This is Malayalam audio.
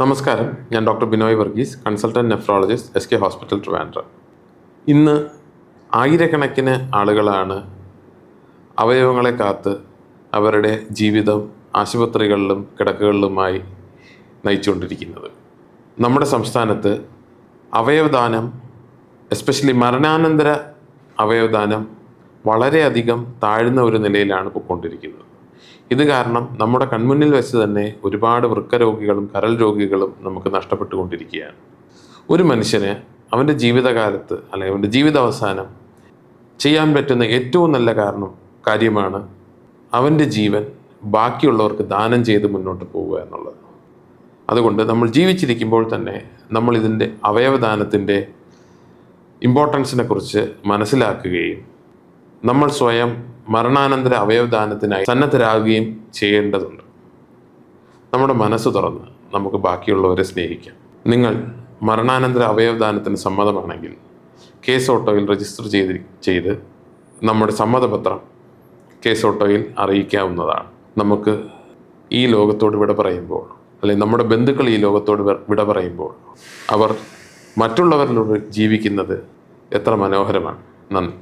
നമസ്കാരം, ഞാൻ doctor Binoy Varghese, consultant nephrologist, SK hospital Trivandrum. ഇന്ന് ആയിരക്കണക്കിന് ആളുകളാണ് അവയവങ്ങളെ കാത്ത് അവരുടെ ജീവിതം ആശുപത്രികളിലും കിടക്കകളിലുമായി നയിച്ചുകൊണ്ടിരിക്കുന്നത്. നമ്മുടെ സംസ്ഥാനത്ത് അവയവദാനം, എസ്പെഷ്യലി മരണാനന്തര അവയവദാനം വളരെയധികം താഴ്ന്ന ഒരു നിലയിലാണ് പോയിക്കൊണ്ടിരിക്കുന്നത്. ഇത് കാരണം നമ്മുടെ കൺമുന്നിൽ വെച്ച് തന്നെ ഒരുപാട് വൃക്ക രോഗികളും കരൾ രോഗികളും നമുക്ക് നഷ്ടപ്പെട്ടുകൊണ്ടിരിക്കുകയാണ്. ഒരു മനുഷ്യന് അവൻ്റെ ജീവിതകാലത്ത് അല്ലെങ്കിൽ അവൻ്റെ ജീവിതാവസാനം ചെയ്യാൻ പറ്റുന്ന ഏറ്റവും നല്ല കാര്യമാണ് അവൻ്റെ ജീവൻ ബാക്കിയുള്ളവർക്ക് ദാനം ചെയ്ത് മുന്നോട്ട് പോവുക എന്നുള്ളത്. അതുകൊണ്ട് നമ്മൾ ജീവിച്ചിരിക്കുമ്പോൾ തന്നെ നമ്മൾ ഇതിൻ്റെ അവയവദാനത്തിൻ്റെ ഇമ്പോർട്ടൻസിനെ കുറിച്ച് മനസ്സിലാക്കുകയും നമ്മൾ സ്വയം മരണാനന്തര അവയവദാനത്തിനായി സന്നദ്ധരാകുകയും ചെയ്യേണ്ടതുണ്ട്. നമ്മുടെ മനസ്സ് തുറന്ന് നമുക്ക് ബാക്കിയുള്ളവരെ സ്നേഹിക്കാം. നിങ്ങൾ മരണാനന്തര അവയവദാനത്തിന് സമ്മതമാണെങ്കിൽ കേസ് ഓട്ടോയിൽ രജിസ്റ്റർ ചെയ്ത് നമ്മുടെ സമ്മതപത്രം കേസ് ഓട്ടോയിൽ അറിയിക്കാവുന്നതാണ്. നമുക്ക് ഈ ലോകത്തോട് വിട പറയുമ്പോൾ, അല്ലെങ്കിൽ നമ്മുടെ ബന്ധുക്കൾ ഈ ലോകത്തോട് വിട പറയുമ്പോൾ അവർ മറ്റുള്ളവരിലൂടെ ജീവിക്കുന്നത് എത്ര മനോഹരമാണ്. നന്ദി.